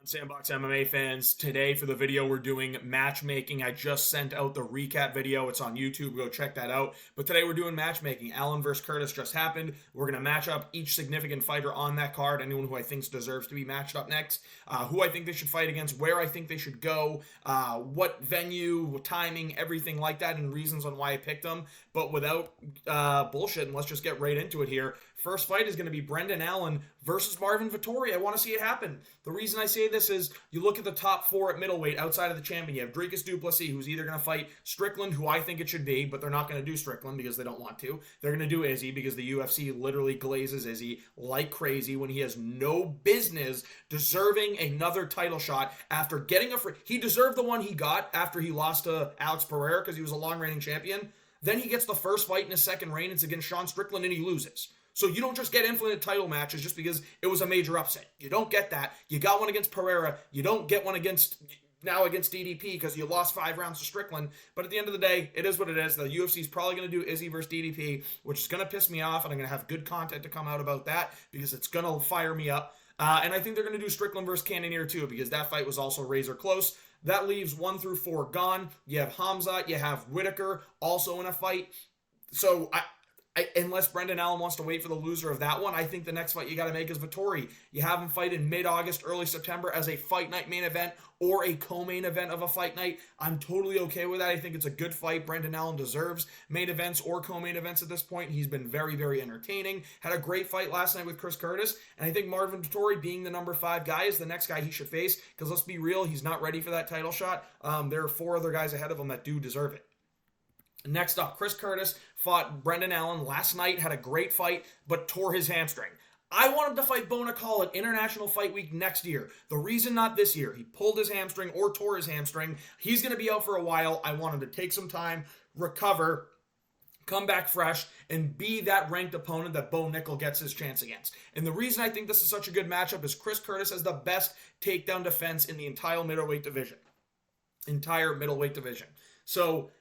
Sandbox MMA fans, today for the video we're doing matchmaking. I just sent out the recap video. It's on YouTube. Go check that out. But today we're doing matchmaking. Allen versus Curtis just happened. We're going to match up each significant fighter on that card, anyone who I think deserves to be matched up next, who I think they should fight against, where I think they should go, what venue, timing, everything like that, and reasons on why I picked them. But without bullshit, and let's just get right into it here. First fight is going to be Brendan Allen versus Marvin Vettori. I want to see it happen. The reason I say this is you look at the top four at middleweight outside of the champion. You have Dricus du Plessis, who's either going to fight Strickland, who I think it should be, but they're not going to do Strickland because they don't want to. They're going to do Izzy because the UFC literally glazes Izzy like crazy when he has no business deserving another title shot after getting he deserved the one he got after he lost to Alex Pereira because he was a long-reigning champion. Then he gets the first fight in his second reign. It's against Sean Strickland, and he loses. So you don't just get infinite title matches just because it was a major upset. You don't get that. You got one against Pereira. You don't get one against DDP because you lost 5 rounds to Strickland. But at the end of the day, it is what it is. The UFC is probably going to do Izzy versus DDP, which is going to piss me off, and I'm going to have good content to come out about that because it's going to fire me up. And I think they're going to do Strickland versus Cannonier too because that fight was also razor close. That leaves 1 through 4 gone. You have Hamzat, you have Whitaker also in a fight. So unless Brendan Allen wants to wait for the loser of that one, I think the next fight you got to make is Vettori. You have him fight in mid-August, early September as a fight night main event or a co-main event of a fight night. I'm totally okay with that. I think it's a good fight. Brendan Allen deserves main events or co-main events at this point. He's been very, very entertaining. Had a great fight last night with Chris Curtis, and I think Marvin Vettori, being the number 5 guy, is the next guy he should face because let's be real, he's not ready for that title shot. There are 4 other guys ahead of him that do deserve it. Next up, Chris Curtis fought Brendan Allen last night, had a great fight, but tore his hamstring. I want him to fight Bo Nickal at International Fight Week next year. The reason not this year, he pulled his hamstring or tore his hamstring. He's going to be out for a while. I want him to take some time, recover, come back fresh, and be that ranked opponent that Bo Nickal gets his chance against. And the reason I think this is such a good matchup is Chris Curtis has the best takedown defense in the entire middleweight division. So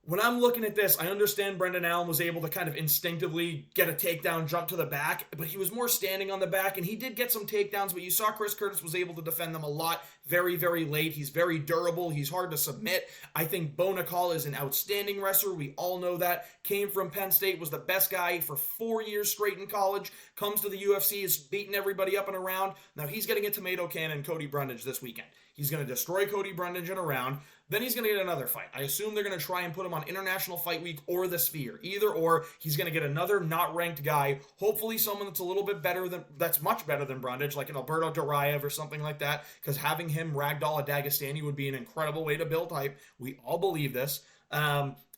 when I'm looking at this, I understand Brendan Allen was able to kind of instinctively get a takedown, jump to the back, but he was more standing on the back, and he did get some takedowns, but you saw Chris Curtis was able to defend them a lot very, very late. He's very durable. He's hard to submit. I think Bo Nickal is an outstanding wrestler. We all know that. Came from Penn State, was the best guy for 4 years straight in college, comes to the UFC, is beating everybody up and around. Now he's getting a tomato can and Cody Brundage this weekend. He's going to destroy Cody Brundage in a round. Then he's going to get another fight. I assume they're going to try and put him on International Fight Week or the Sphere. Either or, he's going to get another not ranked guy. Hopefully someone that's a little bit better that's much better than Brundage, like an Alberto Duraev or something like that, because having him ragdoll a Dagestani would be an incredible way to build hype. We all believe this.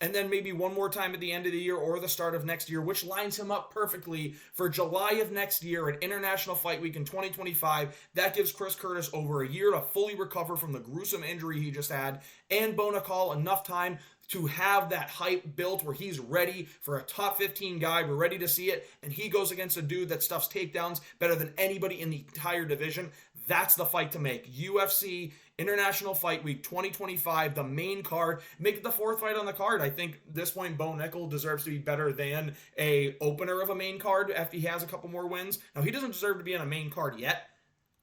And then maybe one more time at the end of the year or the start of next year, which lines him up perfectly for July of next year at International Fight Week in 2025. That gives Chris Curtis over a year to fully recover from the gruesome injury he just had, and Bo Nickal enough time to have that hype built where he's ready for a top 15 guy. We're ready to see it, and he goes against a dude that stuffs takedowns better than anybody in the entire division. That's the fight to make. UFC International Fight Week 2025, the main card. Make it the 4th fight on the card. I think at this point, Bo Nickal deserves to be better than a opener of a main card if he has a couple more wins. Now, he doesn't deserve to be on a main card yet,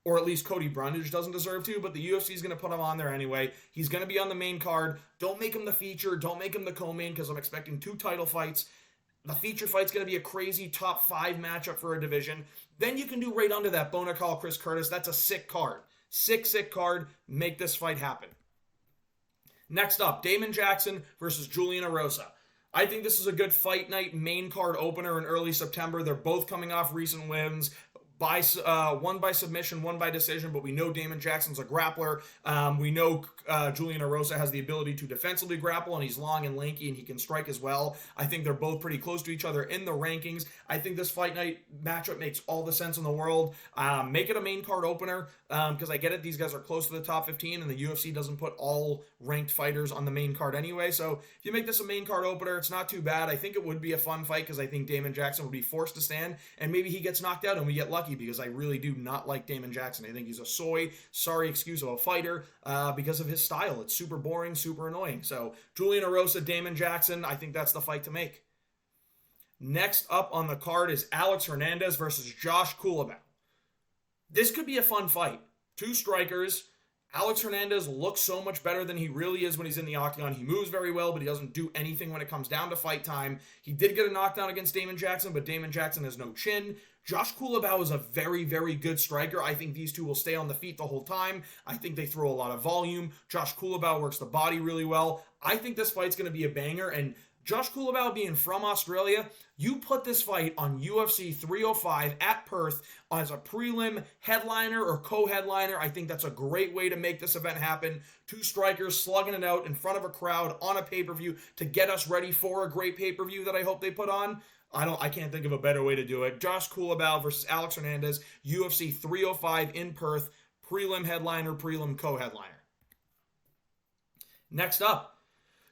or at least Cody Brundage doesn't deserve to, but the UFC is going to put him on there anyway. He's going to be on the main card. Don't make him the feature. Don't make him the co-main because I'm expecting 2 title fights. The feature fight's going to be a crazy top 5 matchup for a division. Then you can do right under that Bo Nickal, Chris Curtis. That's a sick card. Sick card. Make this fight happen. Next up, Damon Jackson versus Julian Erosa. I think this is a good fight night main card opener in early September. They're both coming off recent wins. One by submission, one by decision, but we know Damon Jackson's a grappler. We know Julian Erosa has the ability to defensively grapple, and he's long and lanky, and he can strike as well. I think they're both pretty close to each other in the rankings. I think this fight night matchup makes all the sense in the world. Make it a main card opener, because I get it, these guys are close to the top 15, and the UFC doesn't put all ranked fighters on the main card anyway, so if you make this a main card opener, it's not too bad. I think it would be a fun fight, because I think Damon Jackson would be forced to stand, and maybe he gets knocked out, and we get lucky, because I really do not like Damon Jackson. I think he's a sorry excuse of a fighter because of his style. It's super boring, super annoying. So Julian Erosa, Damon Jackson, I think that's the fight to make. Next up on the card is Alex Hernandez versus Josh Kulabau. This could be a fun fight. Two strikers. Alex Hernandez looks so much better than he really is when he's in the octagon. He moves very well, but he doesn't do anything when it comes down to fight time. He did get a knockdown against Damon Jackson, but Damon Jackson has no chin. Josh Kulabau is a very, very good striker. I think these two will stay on the feet the whole time. I think they throw a lot of volume. Josh Kulabau works the body really well. I think this fight's going to be a banger, and Josh Kulabau being from Australia, you put this fight on UFC 305 at Perth as a prelim headliner or co-headliner. I think that's a great way to make this event happen. Two strikers slugging it out in front of a crowd on a pay-per-view to get us ready for a great pay-per-view that I hope they put on. I can't think of a better way to do it. Josh Kulabau versus Alex Hernandez, UFC 305 in Perth, prelim headliner, prelim co-headliner. Next up,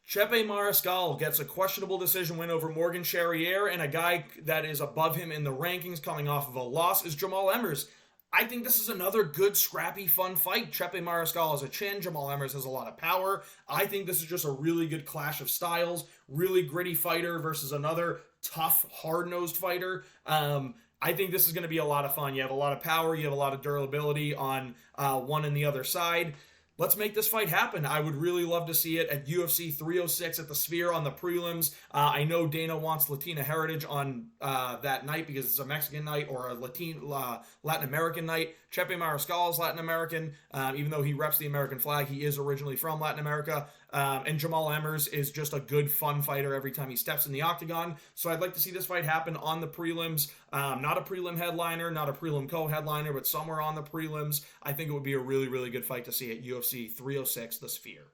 Chepe Mariscal gets a questionable decision win over Morgan Charrier, and a guy that is above him in the rankings coming off of a loss is Jamal Emmers. I think this is another good, scrappy, fun fight. Chepe Mariscal has a chin. Jamal Emmers has a lot of power. I think this is just a really good clash of styles. Really gritty fighter versus another tough, hard-nosed fighter. I think this is going to be a lot of fun. You have a lot of power. You have a lot of durability on one and the other side. Let's make this fight happen. I would really love to see it at UFC 306 at the Sphere on the prelims. I know Dana wants Latina Heritage on that night because it's a Mexican night or a Latin American night. Chepe Mariscal is Latin American. Even though he reps the American flag, he is originally from Latin America. And Jamal Emmers is just a good, fun fighter every time he steps in the octagon. So I'd like to see this fight happen on the prelims. Not a prelim headliner, not a prelim co-headliner, but somewhere on the prelims. I think it would be a really, really good fight to see at UFC 306, the Sphere.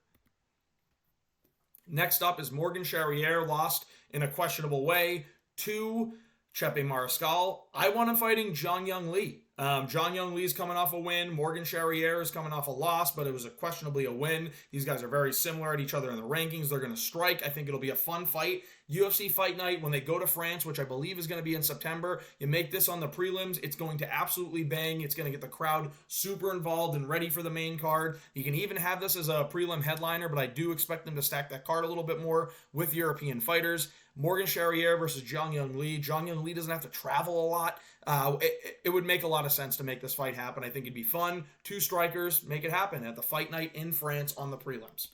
Next up is Morgan Charrier, lost in a questionable way to Chepe Mariscal. I want him fighting Zhang Young Lee. Zhang Young Lee is coming off a win. Morgan Charrier is coming off a loss, but it was questionably a win. These guys are very similar at each other in the rankings. They're going to strike. I think it'll be a fun fight. UFC Fight Night, when they go to France, which I believe is going to be in September, you make this on the prelims. It's going to absolutely bang. It's going to get the crowd super involved and ready for the main card. You can even have this as a prelim headliner, but I do expect them to stack that card a little bit more with European fighters. Morgan Charrier versus Zhang Young Lee. Zhang Young Lee doesn't have to travel a lot. It would make a lot of sense to make this fight happen. I think it'd be fun. Two strikers, make it happen at the Fight Night in France on the prelims.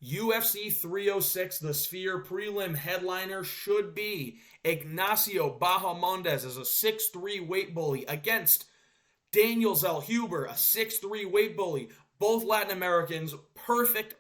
UFC 306, the Sphere prelim headliner should be Ignacio Bahamondes as a 6'3" weight bully against Daniel Zellhuber, a 6'3" weight bully. Both Latin Americans, perfect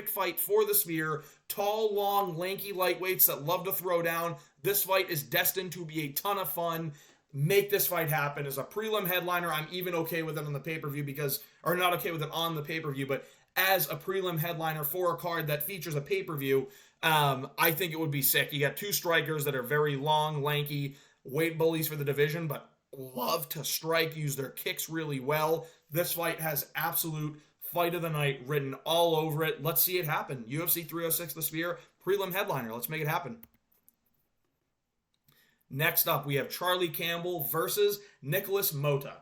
fight for the Sphere. Tall, long, lanky lightweights that love to throw down. This fight is destined to be a ton of fun. Make this fight happen. As a prelim headliner, I'm even okay with it on the pay-per-view or not okay with it on the pay-per-view, but as a prelim headliner for a card that features a pay-per-view, I think it would be sick. You got two strikers that are very long, lanky, weight bullies for the division, but love to strike, use their kicks really well. This fight has absolute fight of the night written all over it. Let's see it happen. UFC 306, the Sphere, prelim headliner. Let's make it happen. Next up, we have Charlie Campbell versus Nicholas Mota.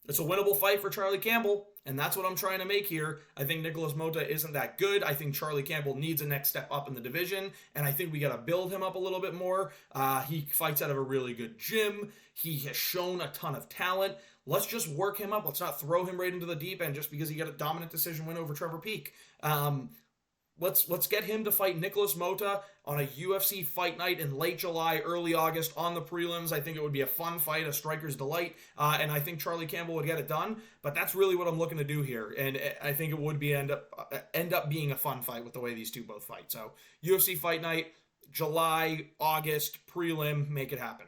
It's a winnable fight for Charlie Campbell, and that's what I'm trying to make here. I think Nicholas Mota isn't that good. I think Charlie Campbell needs a next step up in the division, and I think we got to build him up a little bit more. He fights out of a really good gym. He has shown a ton of talent. Let's just work him up. Let's not throw him right into the deep end just because he got a dominant decision win over Trevor Peek. Let's get him to fight Nicholas Mota on a UFC Fight Night in late July, early August on the prelims. I think it would be a fun fight, a striker's delight, and I think Charlie Campbell would get it done. But that's really what I'm looking to do here, and I think it would be end up being a fun fight with the way these two both fight. So UFC Fight Night, July, August, prelim, make it happen.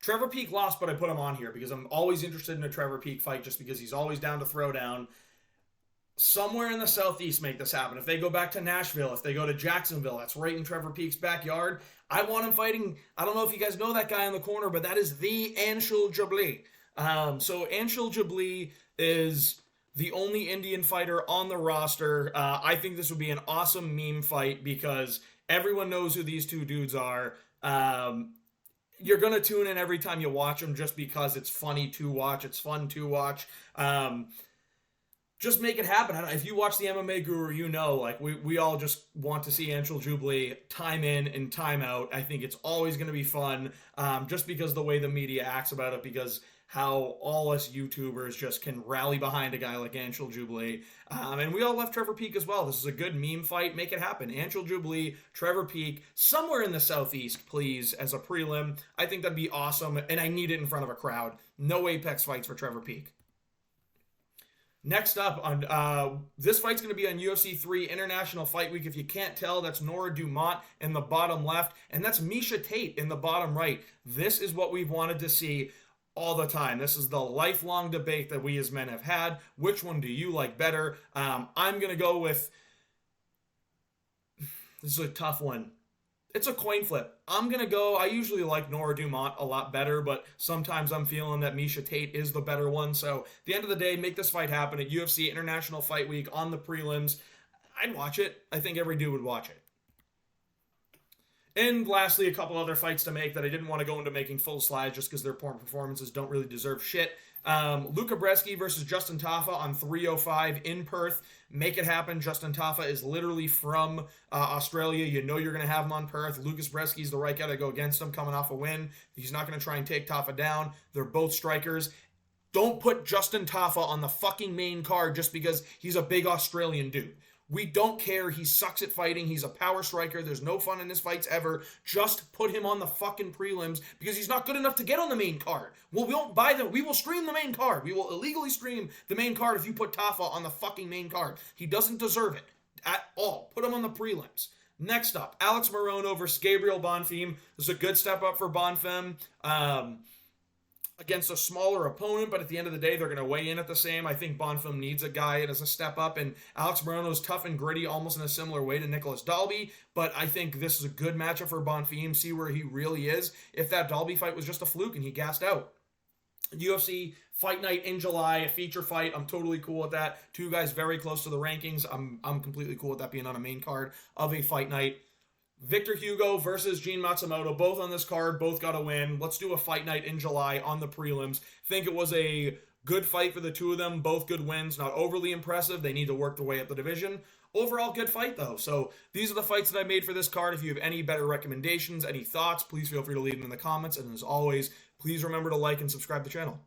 Trevor Peek lost, but I put him on here because I'm always interested in a Trevor Peek fight just because he's always down to throw down. Somewhere in the Southeast make this happen. If they go back to Nashville, if they go to Jacksonville, that's right in Trevor Peek's backyard. I want him fighting, I don't know if you guys know that guy in the corner, but that is the Anshul Jabli. So Anshul Jabli is the only Indian fighter on the roster. I think this would be an awesome meme fight because everyone knows who these two dudes are. You're going to tune in every time you watch them just because it's funny to watch. It's fun to watch. just make it happen. If you watch the MMA Guru, you know, like we all just want to see Anshul Jubilee time in and time out. I think it's always going to be fun, just because the way the media acts about it, because how all us YouTubers just can rally behind a guy like Anshul Jubilee. And we all love Trevor Peek as well. This is a good meme fight. Make it happen. Anshul Jubilee, Trevor Peek, somewhere in the Southeast, please, as a prelim. I think that'd be awesome, and I need it in front of a crowd. No Apex fights for Trevor Peek. Next up, on this fight's going to be on UFC 3 International Fight Week. If you can't tell, that's Nora Dumont in the bottom left, and that's Miesha Tate in the bottom right. This is what we've wanted to see all the time. This is the lifelong debate that we as men have had. Which one do you like better? I'm going to go with... This is a tough one. It's a coin flip. I'm going to go, I usually like Nora Dumont a lot better, but sometimes I'm feeling that Miesha Tate is the better one. So at the end of the day, make this fight happen at UFC International Fight Week on the prelims. I'd watch it. I think every dude would watch it. And lastly, a couple other fights to make that I didn't want to go into making full slides just because their poor performances don't really deserve shit. Luka Bresky versus Justin Tafa on 305 in Perth. Make it happen. Justin Tafa is literally from Australia. You know you're going to have him on Perth. Lucas Bresky's the right guy to go against him coming off a win. He's not going to try and take Tafa down. They're both strikers. Don't put Justin Tafa on the fucking main card just because he's a big Australian dude. We don't care. He sucks at fighting. He's a power striker. There's no fun in his fights ever. Just put him on the fucking prelims because he's not good enough to get on the main card. Well, we won't buy them. We will stream the main card. We will illegally stream the main card if you put Tafa on the fucking main card. He doesn't deserve it at all. Put him on the prelims. Next up, Alex Morono versus Gabriel Bonfim. This is a good step up for Bonfim. Against a smaller opponent, but at the end of the day, they're going to weigh in at the same. I think Bonfim needs a guy as a step up, and Alex Morono's tough and gritty, almost in a similar way to Nicholas Dalby, but I think this is a good matchup for Bonfim, see where he really is. If that Dalby fight was just a fluke and he gassed out. UFC Fight Night in July, a feature fight. I'm totally cool with that. Two guys very close to the rankings. I'm completely cool with that being on a main card of a fight night. Victor Hugo versus Gene Matsumoto, both on this card, both got a win. Let's do a fight night in July on the prelims. Think it was a good fight for the two of them, both good wins, not overly impressive. They need to work their way up the division. Overall, good fight, though. So these are the fights that I made for this card. If you have any better recommendations, any thoughts, please feel free to leave them in the comments. And as always, please remember to like and subscribe to the channel.